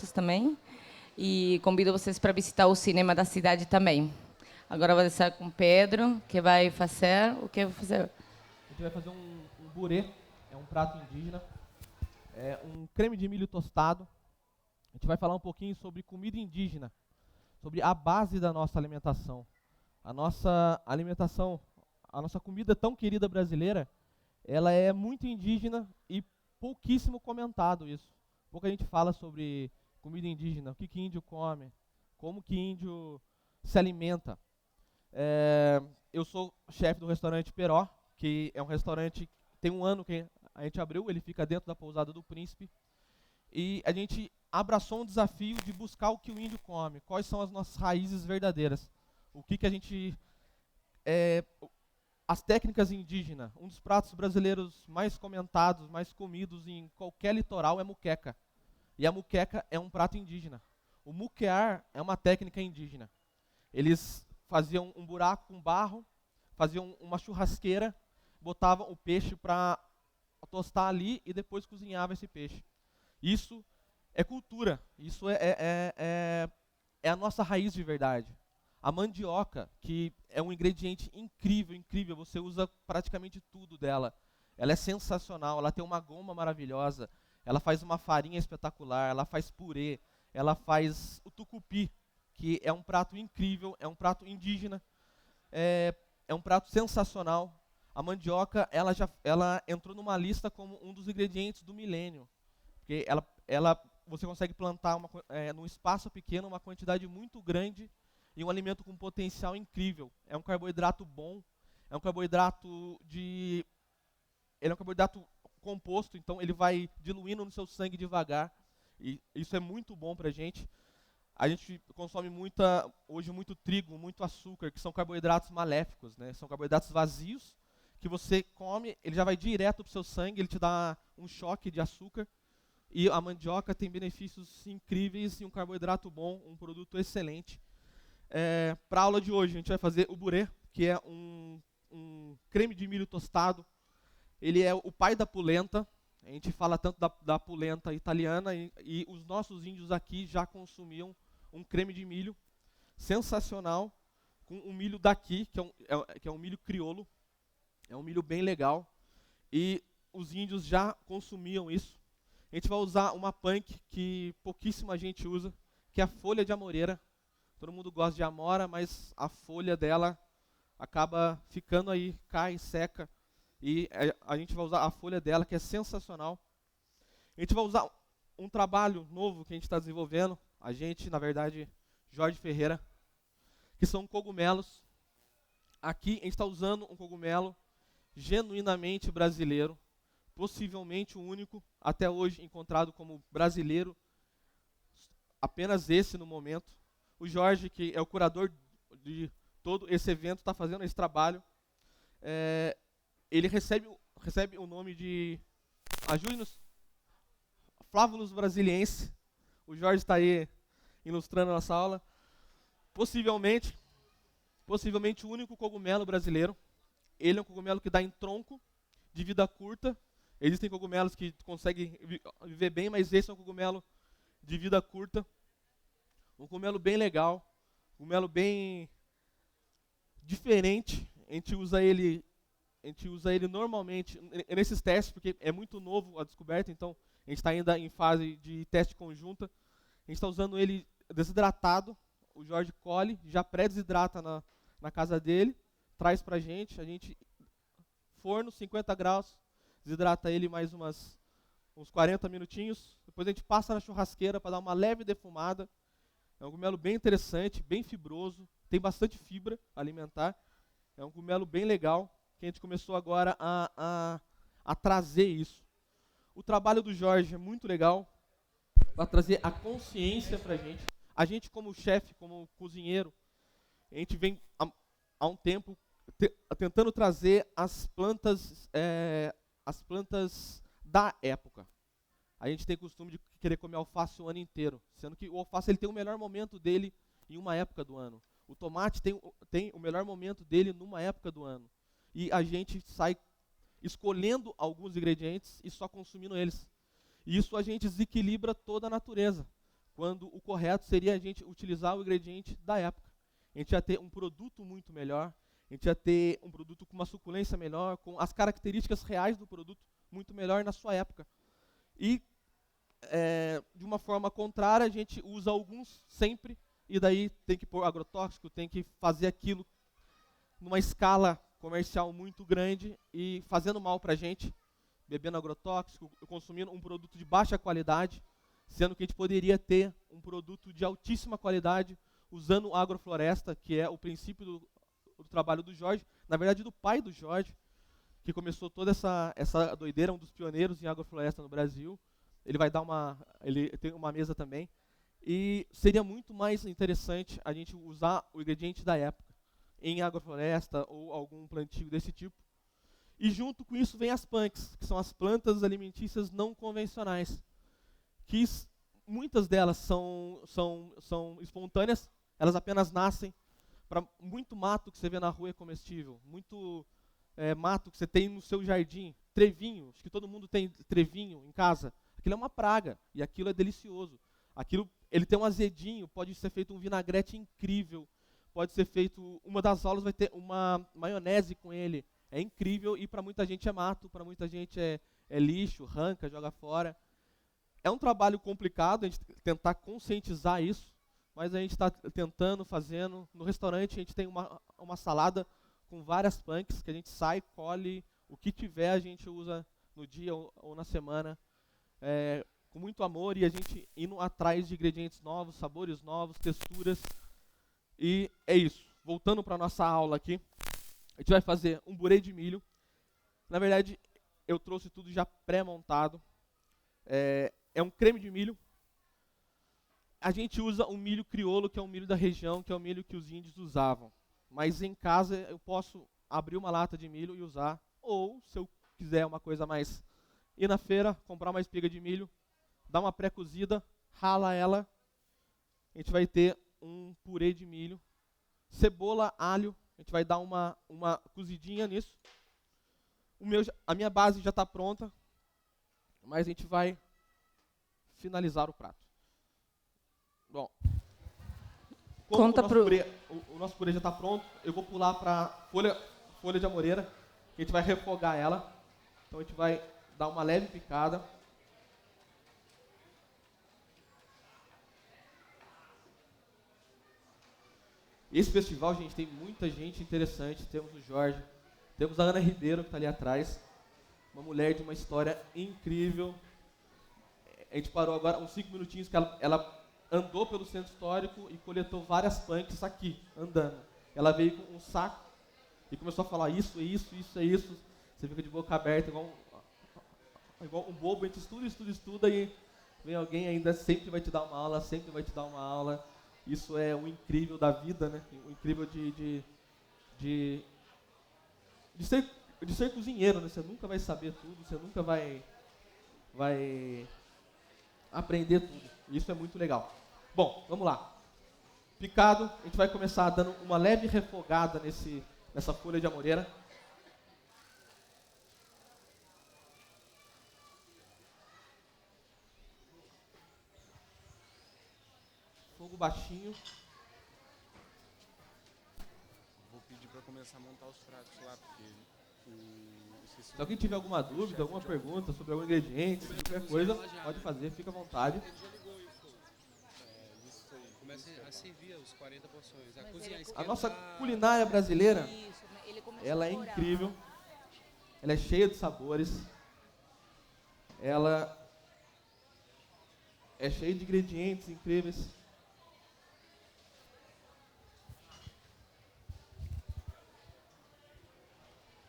também. E convido vocês para visitar o cinema da cidade também. Agora vou deixar com o Pedro, que vai fazer o que eu vou fazer. A gente vai fazer um burê, é um prato indígena, é um creme de milho tostado. A gente vai falar um pouquinho sobre comida indígena, sobre a base da nossa alimentação. A nossa alimentação, a nossa comida tão querida brasileira, ela é muito indígena e pouquíssimo comentado isso. Pouca gente fala sobre comida indígena, o que que índio come, como que índio se alimenta. Eu sou chefe do restaurante Peró, que é um restaurante, tem um ano que a gente abriu, ele fica dentro da Pousada do Príncipe, e a gente abraçou um desafio de buscar o que o índio come, quais são as nossas raízes verdadeiras, o que que a gente... as técnicas indígenas, um dos pratos brasileiros mais comentados, mais comidos em qualquer litoral é muqueca. E a muqueca é um prato indígena. O muquear é uma técnica indígena. Eles faziam um buraco com barro, faziam uma churrasqueira, botavam o peixe para tostar ali e depois cozinhava esse peixe. Isso é cultura, isso é a nossa raiz de verdade. A mandioca, que é um ingrediente incrível, incrível, você usa praticamente tudo dela. Ela é sensacional, ela tem uma goma maravilhosa, ela faz uma farinha espetacular, ela faz purê, ela faz o tucupi, que é um prato incrível, é um prato indígena, é um prato sensacional. A mandioca, ela entrou numa lista como um dos ingredientes do milênio, porque você consegue plantar num espaço pequeno uma quantidade muito grande e um alimento com potencial incrível. É um carboidrato bom, é um carboidrato ele é um carboidrato composto, então ele vai diluindo no seu sangue devagar, e isso é muito bom pra gente. A gente consome hoje muito trigo, muito açúcar, que são carboidratos maléficos, né? São carboidratos vazios, que você come, ele já vai direto pro seu sangue, ele te dá um choque de açúcar, e a mandioca tem benefícios incríveis e um carboidrato bom, um produto excelente. Para a aula de hoje, a gente vai fazer o burê, que é um creme de milho tostado. Ele é o pai da polenta. A gente fala tanto da polenta italiana e os nossos índios aqui já consumiam um creme de milho sensacional com o milho daqui, que é um milho crioulo. É um milho bem legal. E os índios já consumiam isso. A gente vai usar uma punk que pouquíssima gente usa, que é a folha de amoreira. Todo mundo gosta de amora, mas a folha dela acaba ficando aí, cai, seca. E a gente vai usar a folha dela, que é sensacional. A gente vai usar um trabalho novo que a gente está desenvolvendo. A gente, na verdade, Jorge Ferreira, que são cogumelos. Aqui a gente está usando um cogumelo genuinamente brasileiro, possivelmente o único até hoje encontrado como brasileiro, apenas esse no momento. O Jorge, que é o curador de todo esse evento, está fazendo esse trabalho. Ele recebe o nome de, ajude-nos, Flavulus brasiliense. O Jorge está aí ilustrando a nossa aula. Possivelmente o único cogumelo brasileiro. Ele é um cogumelo que dá em tronco, de vida curta. Existem cogumelos que conseguem viver bem, mas esse é um cogumelo de vida curta. Um cogumelo bem legal, um cogumelo bem diferente. A gente usa ele normalmente nesses testes, porque é muito novo a descoberta, então a gente está ainda em fase de teste conjunta. A gente está usando ele desidratado, o Jorge colhe, já pré-desidrata na casa dele, traz pra gente, forno, 50 graus, desidrata ele mais uns 40 minutinhos, depois a gente passa na churrasqueira para dar uma leve defumada. É um cogumelo bem interessante, bem fibroso, tem bastante fibra alimentar. É um cogumelo bem legal, que a gente começou agora a trazer isso. O trabalho do Jorge é muito legal, para trazer a consciência para a gente. A gente como chefe, como cozinheiro, a gente vem há um tempo tentando trazer as plantas da época. A gente tem costume de querer comer alface o ano inteiro, sendo que o alface ele tem o melhor momento dele em uma época do ano. O tomate tem o melhor momento dele numa época do ano. E a gente sai escolhendo alguns ingredientes e só consumindo eles. E isso a gente desequilibra toda a natureza. quando o correto seria a gente utilizar o ingrediente da época. A gente ia ter um produto muito melhor, a gente ia ter um produto com uma suculência melhor, com as características reais do produto muito melhor na sua época. E, de uma forma contrária, a gente usa alguns sempre, e daí tem que pôr agrotóxico, tem que fazer aquilo numa escala comercial muito grande e fazendo mal para a gente, bebendo agrotóxico, consumindo um produto de baixa qualidade, sendo que a gente poderia ter um produto de altíssima qualidade usando agrofloresta, que é o princípio do trabalho do Jorge, na verdade do pai do Jorge, que começou toda essa doideira, um dos pioneiros em agrofloresta no Brasil. Ele tem uma mesa também. E seria muito mais interessante a gente usar o ingrediente da época em agrofloresta ou algum plantio desse tipo. E junto com isso vem as punks, que são as plantas alimentícias não convencionais, que muitas delas são espontâneas, elas apenas nascem. Para muito mato que você vê na rua é comestível, muito mato que você tem no seu jardim, trevinho, acho que todo mundo tem trevinho em casa, aquilo é uma praga e aquilo é delicioso. Aquilo, ele tem um azedinho, pode ser feito um vinagrete incrível, pode ser feito, uma das aulas vai ter uma maionese com ele, é incrível e para muita gente é mato, para muita gente é lixo, arranca, joga fora. É um trabalho complicado a gente tentar conscientizar isso, mas a gente está tentando, fazendo. No restaurante a gente tem uma salada com várias punks, que a gente sai, colhe, o que tiver a gente usa no dia ou na semana, com muito amor, e a gente indo atrás de ingredientes novos, sabores novos, texturas. E é isso. Voltando para a nossa aula aqui, a gente vai fazer um purê de milho. Na verdade, eu trouxe tudo já pré-montado. É um creme de milho. A gente usa um milho crioulo, que é um milho da região, que é o milho que os índios usavam. Mas em casa eu posso abrir uma lata de milho e usar. Ou, se eu quiser uma coisa mais... ir na feira, comprar uma espiga de milho, dar uma pré-cozida, rala ela. A gente vai ter um purê de milho. Cebola, alho, a gente vai dar uma cozidinha nisso. A minha base já está pronta, mas a gente vai finalizar o prato. Bom, como o nosso purê já está pronto, eu vou pular para folha de amoreira, que a gente vai refogar ela. Então a gente vai dar uma leve picada. Esse festival, gente, tem muita gente interessante. Temos o Jorge, temos a Ana Ribeiro, que está ali atrás, uma mulher de uma história incrível. A gente parou agora uns 5 minutinhos que ela andou pelo centro histórico e coletou várias punks aqui, andando. Ela veio com um saco e começou a falar isso, isso, isso, isso. Você fica de boca aberta, igual um bobo, a gente estuda e vem alguém ainda sempre vai te dar uma aula, sempre vai te dar uma aula. Isso é o incrível da vida, né? O incrível de ser cozinheiro, né? Você nunca vai saber tudo, você nunca vai aprender tudo. Isso é muito legal. Bom, vamos lá. Picado, a gente vai começar dando uma leve refogada nessa folha de amoreira. Fogo baixinho. Vou pedir para começar a montar os pratos lá, porque se alguém tiver alguma dúvida, alguma pergunta sobre algum ingrediente, qualquer coisa, pode fazer, fica à vontade. Começa a servir os 40 porções. A nossa culinária brasileira, ela é incrível. Ela é cheia de sabores. Ela é cheia de ingredientes incríveis.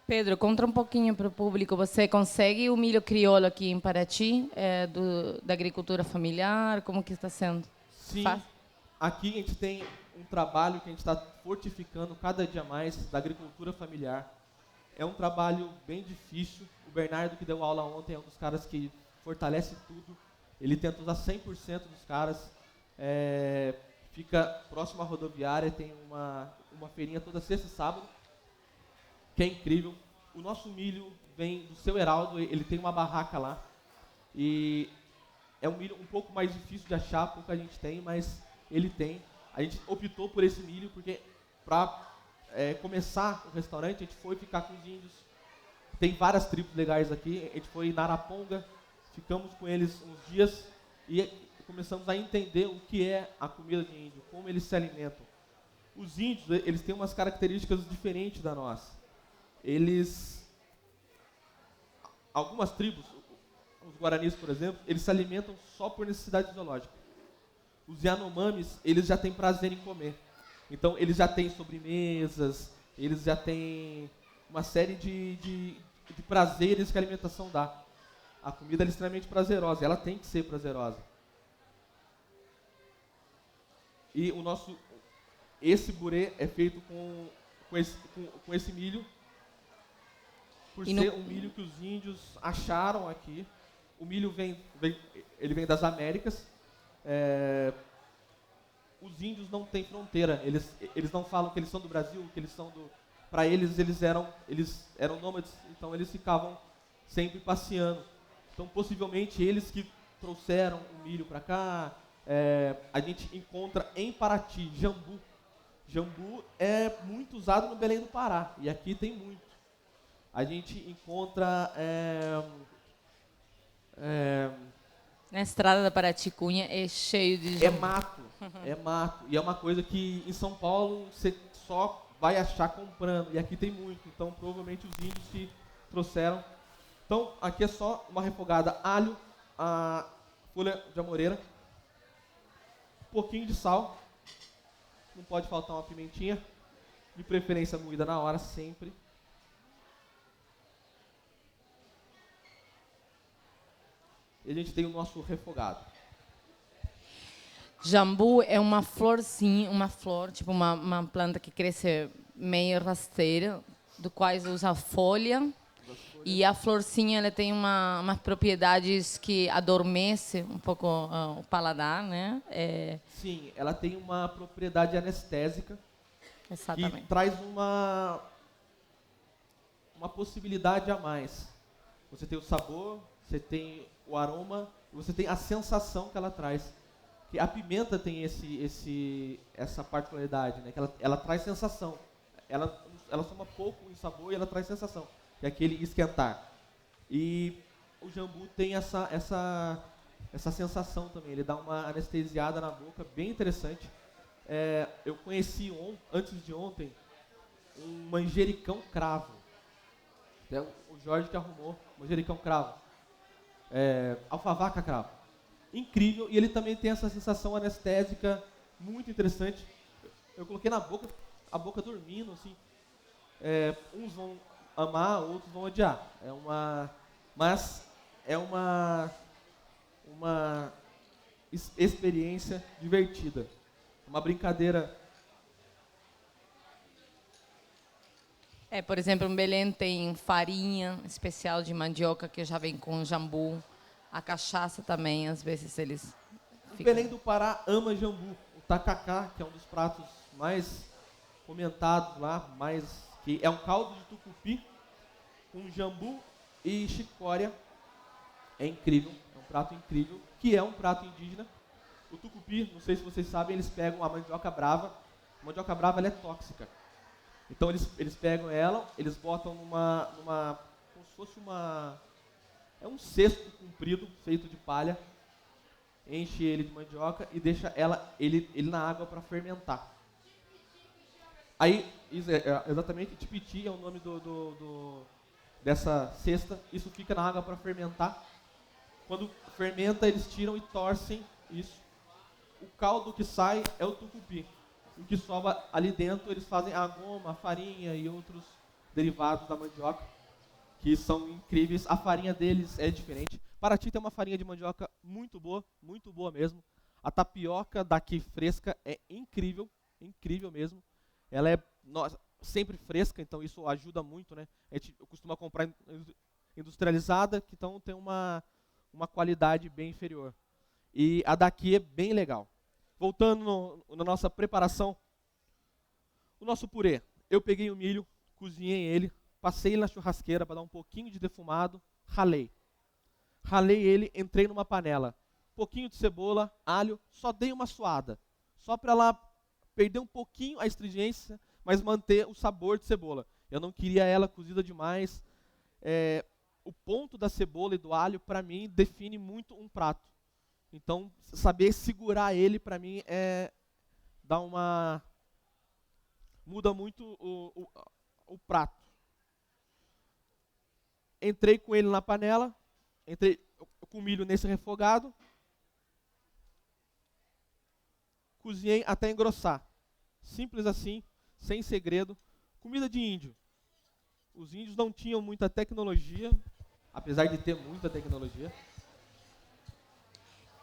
Pedro, conta um pouquinho para o público. Você consegue o milho crioulo aqui em Paraty, da agricultura familiar? Como que está sendo? Sim. Aqui a gente tem um trabalho que a gente está fortificando cada dia mais da agricultura familiar. É um trabalho bem difícil. O Bernardo, que deu aula ontem, é um dos caras que fortalece tudo. Ele tenta usar 100% dos caras. Fica próximo à rodoviária, tem uma feirinha toda sexta e sábado, que é incrível. O nosso milho vem do seu Heraldo, ele tem uma barraca lá. E É um milho um pouco mais difícil de achar, pouca gente tem, mas ele tem. A gente optou por esse milho porque para começar o restaurante, a gente foi ficar com os índios. Tem várias tribos legais aqui. A gente foi em Araponga, ficamos com eles uns dias e começamos a entender o que é a comida de índio, como eles se alimentam. Os índios, eles têm umas características diferentes da nossa. Algumas tribos, os guaranis, por exemplo, eles se alimentam só por necessidade fisiológica. Os Yanomamis, eles já têm prazer em comer. Então, eles já têm sobremesas, eles já têm uma série de prazeres que a alimentação dá. A comida é extremamente prazerosa, ela tem que ser prazerosa. E esse burê é feito com esse milho, por ser um milho que os índios acharam aqui. O milho ele vem das Américas. Os índios não têm fronteira. Eles não falam que eles são do Brasil, que eles são do... Para eles eram nômades, então eles ficavam sempre passeando. Então, possivelmente, eles que trouxeram o milho para cá. A gente encontra em Paraty, jambu. Jambu é muito usado no Belém do Pará, e aqui tem muito. A gente encontra... Na estrada da Paraty-Cunha é cheio de jambu. É mato. E é uma coisa que em São Paulo você só vai achar comprando, e aqui tem muito. Então, provavelmente, os índios que trouxeram. Então, aqui é só uma refogada, alho, a folha de amoreira, um pouquinho de sal, não pode faltar uma pimentinha, de preferência moída na hora, sempre. E a gente tem o nosso refogado. Jambu é uma florzinha, tipo uma planta que cresce meio rasteira, do qual usa a folha. E a florzinha ela tem umas propriedades que adormece um pouco o paladar, né? Sim, ela tem uma propriedade anestésica. Exatamente. Que traz uma possibilidade a mais. Você tem o sabor, você tem o aroma, você tem a sensação que ela traz. Que a pimenta tem essa particularidade, né? Que ela traz sensação. Ela soma pouco em sabor e ela traz sensação, que é aquele esquentar. E o jambu tem essa sensação também. Ele dá uma anestesiada na boca, bem interessante. Eu conheci antes de ontem um manjericão cravo. O Jorge que arrumou manjericão cravo. Alfavaca cravo. Incrível, e ele também tem essa sensação anestésica muito interessante. Eu coloquei na boca, a boca dormindo, assim. Uns vão amar, outros vão odiar. Mas é uma experiência divertida. Uma brincadeira. Por exemplo, em Belém tem farinha especial de mandioca que já vem com jambu. A cachaça também, às vezes eles O Belém do Pará ama jambu. O tacacá, que é um dos pratos mais comentados lá, que é um caldo de tucupi com jambu e chicória. É incrível, é um prato incrível, que é um prato indígena. O tucupi, não sei se vocês sabem, eles pegam a mandioca brava. A mandioca brava ela é tóxica. Então eles pegam ela, eles botam como se fosse um cesto comprido, feito de palha, enche ele de mandioca e deixa ele na água para fermentar. Aí, exatamente, tipiti é o nome dessa cesta, isso fica na água para fermentar. Quando fermenta, eles tiram e torcem isso. O caldo que sai é o tucupi. O que sobra ali dentro, eles fazem a goma, a farinha e outros derivados da mandioca, que são incríveis. A farinha deles é diferente. Paraty tem uma farinha de mandioca muito boa mesmo. A tapioca daqui fresca é incrível, incrível mesmo. Ela é sempre fresca, então isso ajuda muito, né? A gente costuma comprar industrializada, que então tem uma qualidade bem inferior. E a daqui é bem legal. Voltando na nossa preparação, o nosso purê. Eu peguei o milho, cozinhei ele, passei ele na churrasqueira para dar um pouquinho de defumado, ralei. Ralei ele, entrei numa panela. pouquinho de cebola, alho, só dei uma suada. Só para ela perder um pouquinho a astringência, mas manter o sabor de cebola. Eu não queria ela cozida demais. O ponto da cebola e do alho, para mim, define muito um prato. Então, saber segurar ele, para mim, muda muito o prato. Entrei com ele na panela, entrei com o milho nesse refogado, cozinhei até engrossar. Simples assim, sem segredo. Comida de índio. Os índios não tinham muita tecnologia, apesar de ter muita tecnologia.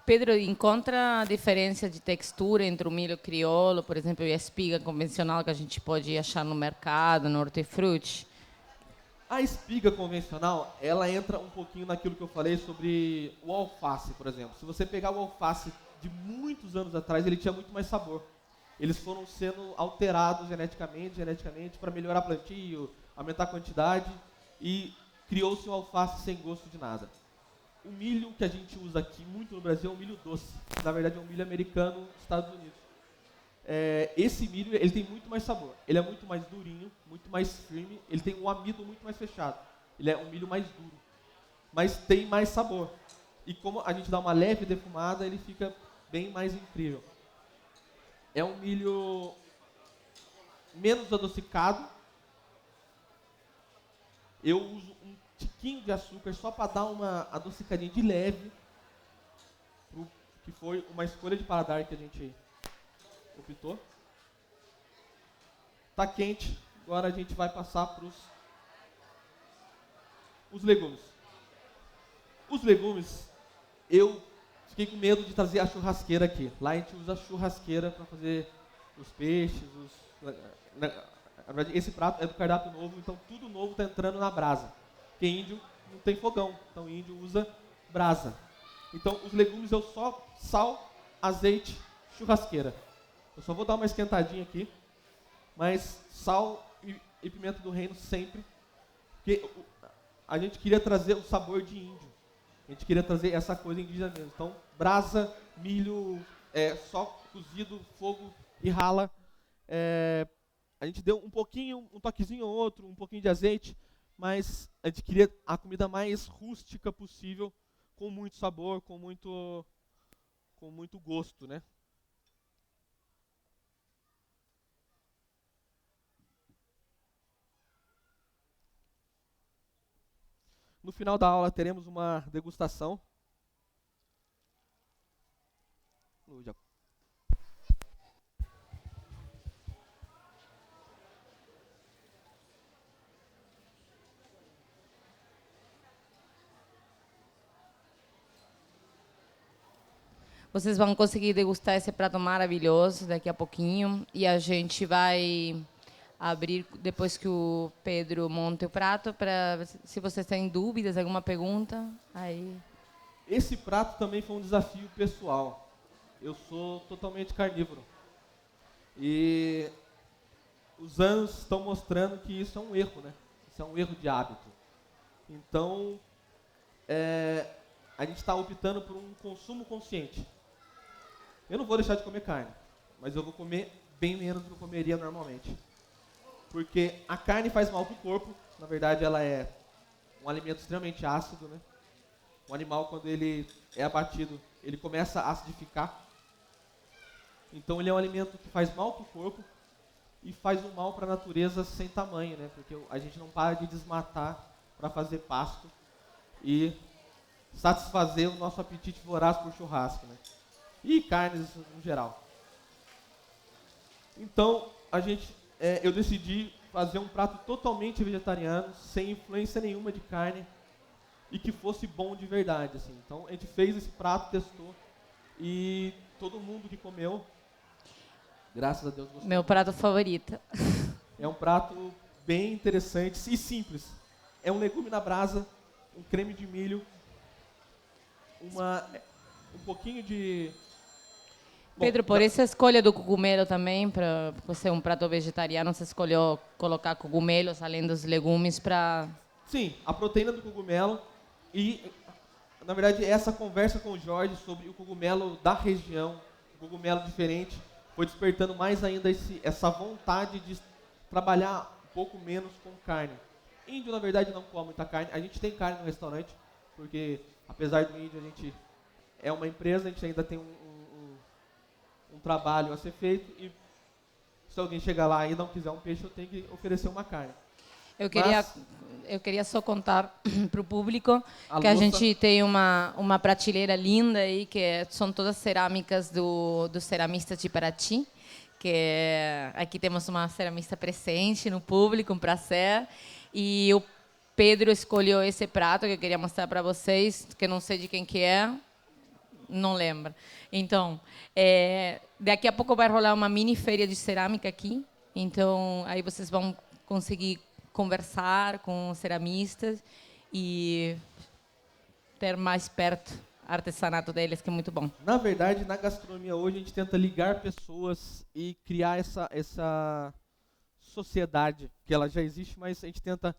Pedro, encontra a diferença de textura entre o milho crioulo, por exemplo, e a espiga convencional que a gente pode achar no mercado, no hortifruti? A espiga convencional, ela entra um pouquinho naquilo que eu falei sobre o alface, por exemplo. Se você pegar o alface de muitos anos atrás, ele tinha muito mais sabor. Eles foram sendo alterados geneticamente, para melhorar plantio, aumentar a quantidade, e criou-se um alface sem gosto de nada. O milho que a gente usa aqui muito no Brasil é um milho doce. Na verdade, é um milho americano dos Estados Unidos. Esse milho ele tem muito mais sabor. Ele é muito mais durinho, muito mais firme. Ele tem um amido muito mais fechado. Ele é um milho mais duro, mas tem mais sabor. E como a gente dá uma leve defumada, ele fica bem mais incrível. É um milho menos adocicado. Eu uso um tiquinho de açúcar só para dar uma adocicadinha de leve, que foi uma escolha de paladar que a gente optou. Tá quente, agora a gente vai passar para os legumes. Os legumes, eu fiquei com medo de trazer a churrasqueira aqui. Lá a gente usa a churrasqueira para fazer os peixes, esse prato é do cardápio novo, então tudo novo está entrando na brasa. Porque índio não tem fogão, então índio usa brasa. Então os legumes eu só sal, azeite, churrasqueira. Eu só vou dar uma esquentadinha aqui, mas sal e pimenta do reino sempre. Porque a gente queria trazer o sabor de índio. A gente queria trazer essa coisa indígena mesmo. Então brasa, milho, só cozido, fogo e rala. A gente deu um pouquinho, um toquezinho ou outro, um pouquinho de azeite, mas a gente queria a comida mais rústica possível, com muito sabor, com muito gosto, né? No final da aula teremos uma degustação. Vocês vão conseguir degustar esse prato maravilhoso daqui a pouquinho. E a gente vai abrir, depois que o Pedro monte o prato, para se vocês têm dúvidas, alguma pergunta. Aí. Esse prato também foi um desafio pessoal. Eu sou totalmente carnívoro. E os anos estão mostrando que isso é um erro, né? Isso é um erro de hábito. Então, a gente está optando por um consumo consciente. Eu não vou deixar de comer carne, mas eu vou comer bem menos do que eu comeria normalmente. Porque a carne faz mal para o corpo. Na verdade, ela é um alimento extremamente ácido, né? O animal, quando ele é abatido, ele começa a acidificar. Então, ele é um alimento que faz mal para o corpo e faz um mal para a natureza sem tamanho, né? Porque a gente não para de desmatar para fazer pasto e satisfazer o nosso apetite voraz por churrasco, né? E carnes no geral. Então, eu decidi fazer um prato totalmente vegetariano, sem influência nenhuma de carne, e que fosse bom de verdade, assim. Então, a gente fez esse prato, testou, e todo mundo que comeu, graças a Deus, gostou. Meu prato favorito. É um prato bem interessante e simples. É um legume na brasa, um creme de milho, um pouquinho de... Pedro, por essa escolha do cogumelo também, para ser um prato vegetariano, você escolheu colocar cogumelos além dos legumes para... Sim, a proteína do cogumelo e na verdade, essa conversa com o Jorge sobre o cogumelo da região, o cogumelo diferente, foi despertando mais ainda essa vontade de trabalhar um pouco menos com carne. Índio, na verdade, não come muita carne. A gente tem carne no restaurante, porque apesar do índio, a gente é uma empresa, a gente ainda tem um trabalho a ser feito. E se alguém chegar lá e não quiser um peixe, eu tenho que oferecer uma carne. Eu queria só contar para o público que a louça, gente tem uma prateleira linda aí, são todas cerâmicas dos ceramistas de Paraty, que aqui temos uma ceramista presente no público, um prazer. E o Pedro escolheu esse prato que eu queria mostrar para vocês, que eu não sei de quem que é, não lembro. Então, daqui a pouco vai rolar uma mini feira de cerâmica aqui, então aí vocês vão conseguir conversar com ceramistas e ter mais perto o artesanato deles, que é muito bom. Na verdade, na gastronomia hoje, a gente tenta ligar pessoas e criar essa sociedade, que ela já existe, mas a gente tenta...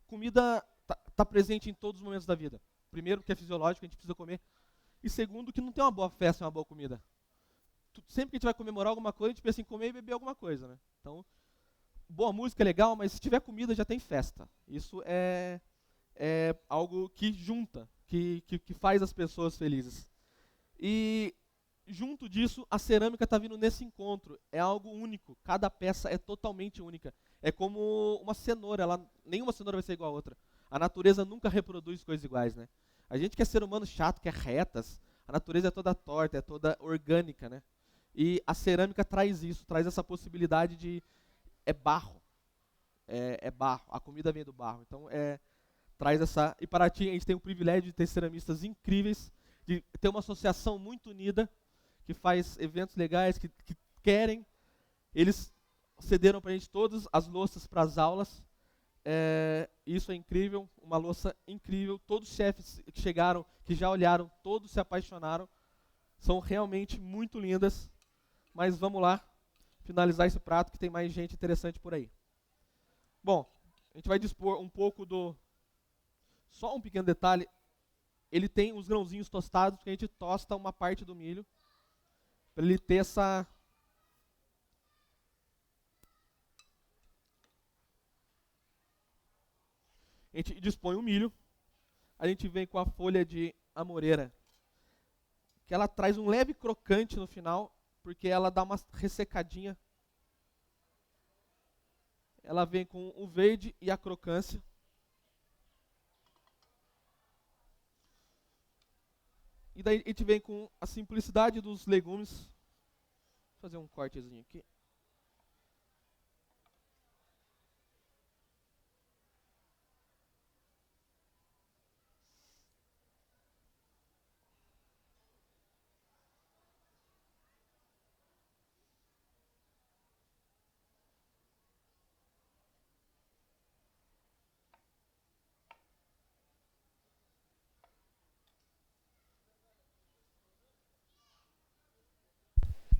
Comida tá presente em todos os momentos da vida. Primeiro, que é fisiológico, a gente precisa comer. E segundo, que não tem uma boa festa e uma boa comida. Sempre que a gente vai comemorar alguma coisa, a gente pensa em comer e beber alguma coisa, né? Então, boa música é legal, mas se tiver comida, já tem festa. Isso é algo que junta, que faz as pessoas felizes. E, junto disso, a cerâmica está vindo nesse encontro. É algo único. Cada peça é totalmente única. É como uma cenoura. Nenhuma cenoura vai ser igual a outra. A natureza nunca reproduz coisas iguais, né? A gente que é ser humano chato, quer retas. A natureza é toda torta, é toda orgânica, né? E a cerâmica traz isso, traz essa possibilidade de... É barro. É barro. A comida vem do barro. Então, traz essa... E Paraty, a gente tem o privilégio de ter ceramistas incríveis, de ter uma associação muito unida, que faz eventos legais, que querem. Eles cederam para a gente todas as louças para as aulas. Isso é incrível, uma louça incrível. Todos os chefes que chegaram, que já olharam, todos se apaixonaram. São realmente muito lindas. Mas vamos lá, finalizar esse prato, que tem mais gente interessante por aí. Bom, a gente vai dispor um pouco do... Só um pequeno detalhe. Ele tem os grãozinhos tostados, porque a gente tosta uma parte do milho, para ele ter essa... A gente dispõe o milho, a gente vem com a folha de amoreira, que ela traz um leve crocante no final, porque ela dá uma ressecadinha. Ela vem com o verde e a crocância. E daí a gente vem com a simplicidade dos legumes. Vou fazer um cortezinho aqui.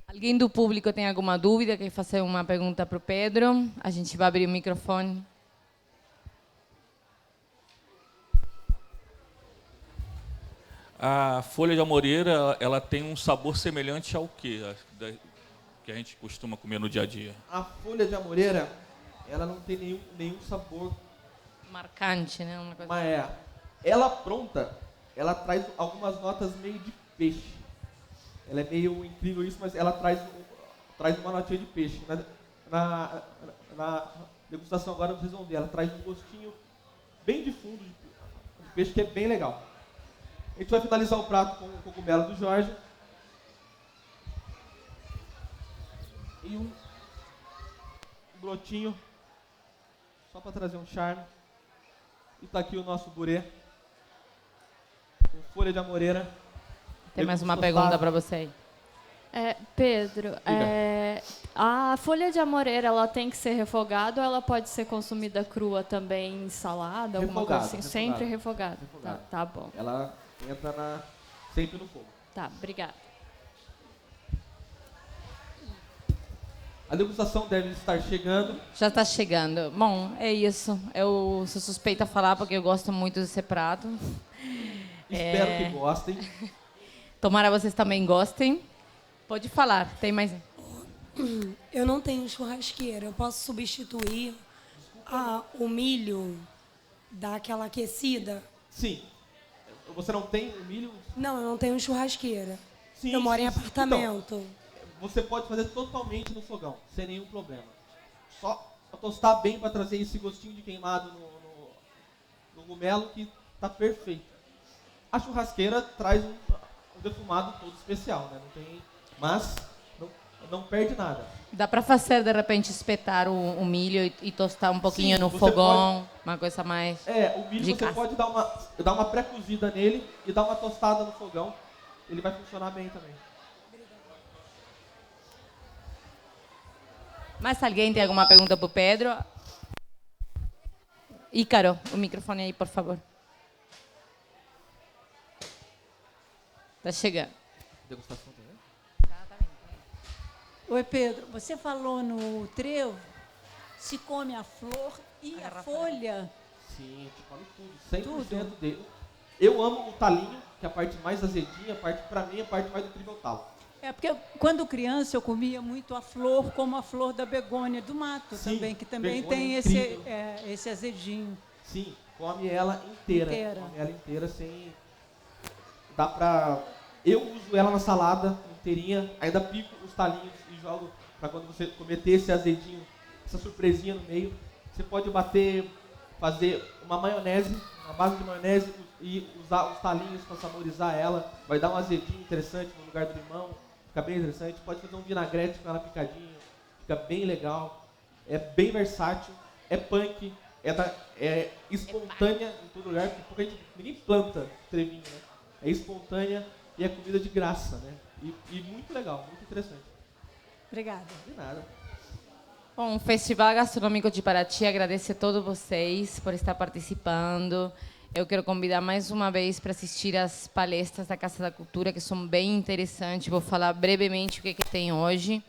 Alguém do público tem alguma dúvida? Quer fazer uma pergunta para o Pedro? A gente vai abrir o microfone. A folha de amoreira, ela tem um sabor semelhante ao quê? Que a gente costuma comer no dia a dia. A folha de amoreira, ela não tem nenhum sabor Marcante, né? Uma coisa... Mas ela pronta, ela traz algumas notas meio de peixe. Ela é meio incrível isso, mas ela traz uma notinha de peixe. Na degustação agora vocês vão ver, ela traz um gostinho bem de fundo de peixe, que é bem legal. A gente vai finalizar o prato com o cogumelo do Jorge. E um brotinho, só para trazer um charme. E tá aqui o nosso burê, com folha de amoreira. Tem mais uma pergunta para você. Pedro, a folha de amoreira, ela tem que ser refogada ou ela pode ser consumida crua também, em salada, alguma coisa assim? Sempre refogada. Tá bom. Ela entra sempre no fogo. Tá, obrigada. A degustação deve estar chegando. Já está chegando. Bom, é isso. Eu sou suspeita a falar porque eu gosto muito desse prato. Espero que gostem. Tomara vocês também gostem. Pode falar, tem mais... Eu não tenho churrasqueira. Eu posso substituir o milho, dar aquela aquecida? Sim. Você não tem o milho? Não, eu não tenho churrasqueira. Sim, Eu moro em sim. apartamento. Então, você pode fazer totalmente no fogão, sem nenhum problema. Só tostar bem para trazer esse gostinho de queimado no cogumelo, que tá perfeito. A churrasqueira traz um defumado todo especial, né? Não tem, mas não perde nada. Dá para fazer, de repente, espetar o milho e tostar um pouquinho no fogão, uma coisa mais... O milho você pode dar uma pré-cozida nele e dar uma tostada no fogão. Ele vai funcionar bem também. Mais alguém tem alguma pergunta para o Pedro? Ícaro, o microfone aí, por favor. Tá chegando. Degustação também? Oi, Pedro, você falou no trevo, se come a flor e a folha. Sim, a gente come tudo, 100% dele. Eu amo o talinho, que é a parte mais azedinha, pra mim, a parte mais do trigo é o talo. É porque quando criança eu comia muito a flor, como a flor da begônia do mato. Sim, também, que também tem esse azedinho. Sim, come ela inteira. Come ela inteira sem... Dá pra... Eu uso ela na salada inteirinha, ainda pico os talinhos e jogo para quando você cometer esse azedinho, essa surpresinha no meio. Você pode fazer uma maionese, uma base de maionese e usar os talinhos para saborizar ela. Vai dar um azedinho interessante no lugar do limão, fica bem interessante. Pode fazer um vinagrete com ela picadinho, fica bem legal. É bem versátil, é punk, é espontânea em todo lugar, porque ninguém planta trevinho, né? É espontânea. E é comida de graça, né? E muito legal, muito interessante. Obrigada. De nada. Bom, o Festival Gastronômico de Paraty agradece a todos vocês por estar participando. Eu quero convidar mais uma vez para assistir às palestras da Casa da Cultura, que são bem interessantes. Vou falar brevemente o que tem hoje.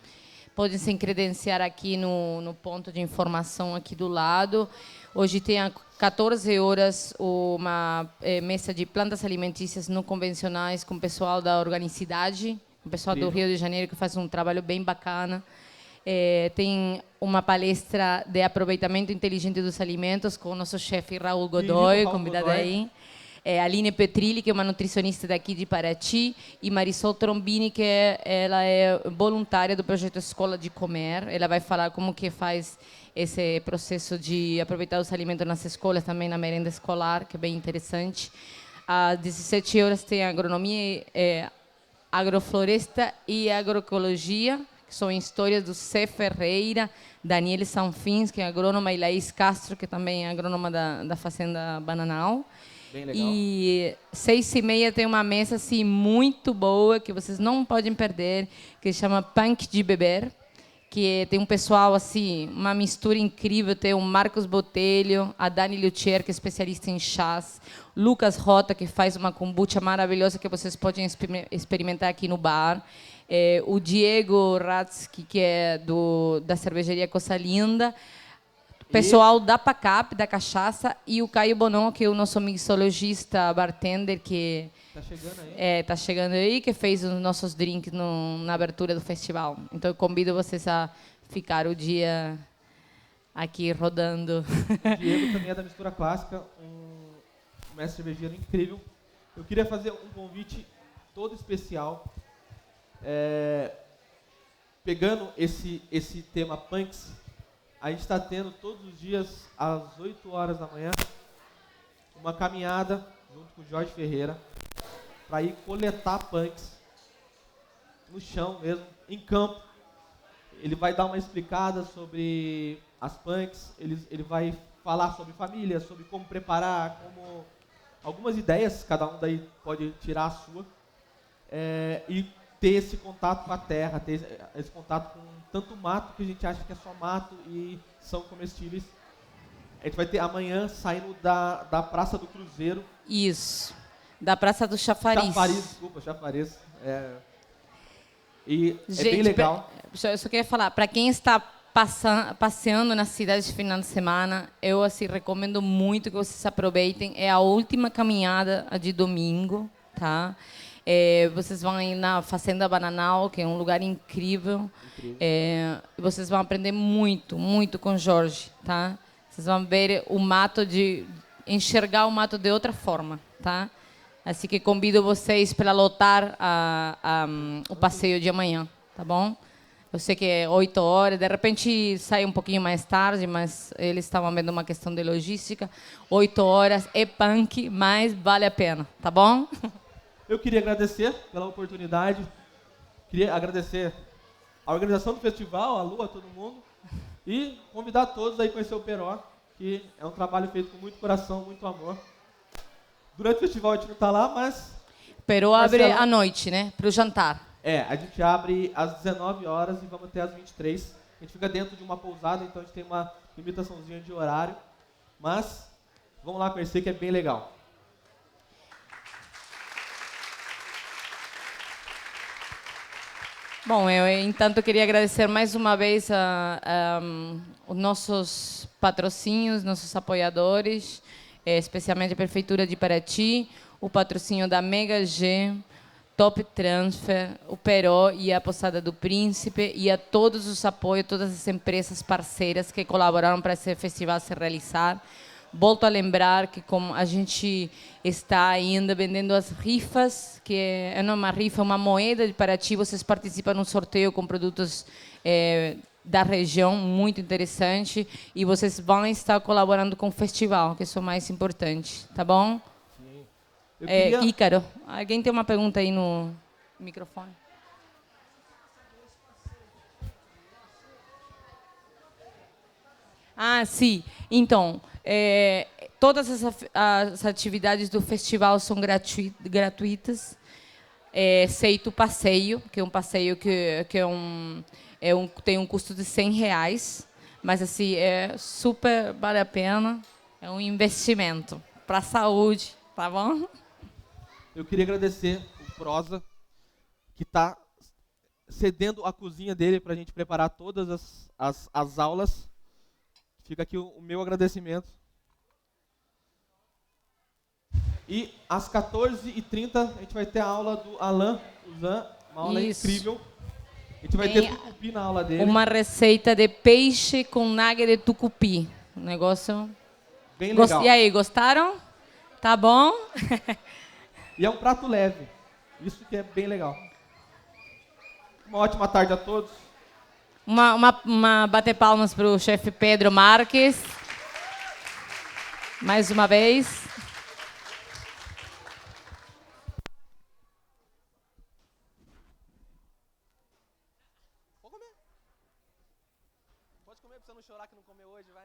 Podem se credenciar aqui no ponto de informação aqui do lado. Hoje tem às 14 horas uma mesa de plantas alimentícias não convencionais com o pessoal da Organicidade, o pessoal do Rio de Janeiro, que faz um trabalho bem bacana. Tem uma palestra de aproveitamento inteligente dos alimentos com o nosso chefe Raul Godoy, convidado aí. Aline Petrilli, que é uma nutricionista daqui de Paraty, e Marisol Trombini, que ela é voluntária do projeto Escola de Comer. Ela vai falar como que faz esse processo de aproveitar os alimentos nas escolas, também na merenda escolar, que é bem interessante. Às 17 horas tem agronomia, agrofloresta e agroecologia, que são histórias do Cé Ferreira, Daniele Sanfins, que é agrônoma, e Laís Castro, que também é agrônoma da Fazenda Bananal. Bem legal. E 6h30 tem uma mesa assim, muito boa, que vocês não podem perder, que se chama Punk de Beber, que tem um pessoal, assim, uma mistura incrível. Tem o Marcos Botelho, a Dani Luthier, que é especialista em chás, Lucas Rota, que faz uma kombucha maravilhosa que vocês podem experimentar aqui no bar, o Diego Ratsky, que é da cervejaria Coisa Linda, pessoal da PACAP, da cachaça, e o Caio Bonon, que é o nosso mixologista bartender, que tá chegando aí. Tá chegando aí, que fez os nossos drinks na abertura do festival. Então eu convido vocês a ficar o dia aqui rodando. O Diego também é da Mistura Clássica, um mestre cervejeiro incrível. Eu queria fazer um convite todo especial, pegando esse tema punks. A gente está tendo todos os dias, às 8 horas da manhã, uma caminhada junto com o Jorge Ferreira para ir coletar punks no chão mesmo, em campo. Ele vai dar uma explicada sobre as punks, ele vai falar sobre família, sobre como preparar, algumas ideias, cada um daí pode tirar a sua, e ter esse contato com a terra, ter esse contato com tanto mato que a gente acha que é só mato e são comestíveis. A gente vai ter amanhã saindo da Praça do Cruzeiro. Isso, da Praça do Chafariz. Chafariz. E gente, é bem legal. Eu só queria falar, para quem está passeando na cidade de final de semana, eu assim recomendo muito que vocês aproveitem. É a última caminhada de domingo, tá? Vocês vão ir na Fazenda Bananal, que é um lugar incrível. Vocês vão aprender muito, muito com Jorge, tá? Vocês vão ver o mato enxergar o mato de outra forma, tá? Assim que convido vocês para lotar o passeio de amanhã, tá bom? Eu sei que é 8 horas, de repente sai um pouquinho mais tarde, mas eles estavam vendo uma questão de logística. 8 horas é punk, mas vale a pena, tá bom? Eu queria agradecer pela oportunidade, queria agradecer a organização do festival, a Lu, a todo mundo, e convidar todos a ir conhecer o Peró, que é um trabalho feito com muito coração, muito amor. Durante o festival a gente não está lá, mas... Peró abre à noite, né? Para o jantar. A gente abre às 19 horas e vamos até às 23. A gente fica dentro de uma pousada, então a gente tem uma limitaçãozinha de horário. Mas vamos lá conhecer, que é bem legal. Bom, eu, entanto, queria agradecer mais uma vez os nossos patrocínios, nossos apoiadores, especialmente a Prefeitura de Paraty, o patrocínio da Mega G, Top Transfer, o Peró e a Posada do Príncipe, e a todos os apoios, todas as empresas parceiras que colaboraram para esse festival se realizar. Volto a lembrar que como a gente está ainda vendendo as rifas, que é uma rifa, uma moeda de Paraty, vocês participam num sorteio com produtos da região, muito interessante, e vocês vão estar colaborando com o festival, que isso é o mais importante, tá bom? Ícaro, alguém tem uma pergunta aí no microfone? Sim. Então, todas as atividades do festival são gratuitas, exceto o passeio, que é um passeio que tem um custo de R$100, mas assim, super vale a pena, é um investimento para a saúde, tá bom? Eu queria agradecer o Prosa, que está cedendo a cozinha dele para a gente preparar todas as aulas. Fica aqui o meu agradecimento. E às 14h30 a gente vai ter a aula do Alain Uzan, uma aula incrível. A gente vai ter tucupi na aula dele. Uma receita de peixe com nugget de tucupi. Um negócio... Bem legal. E aí, gostaram? Tá bom? E é um prato leve. Isso que é bem legal. Uma ótima tarde a todos. Uma bater palmas para o chefe Pedro Marques. Mais uma vez. Pode comer. Pode comer para você não chorar que não comeu hoje, vai.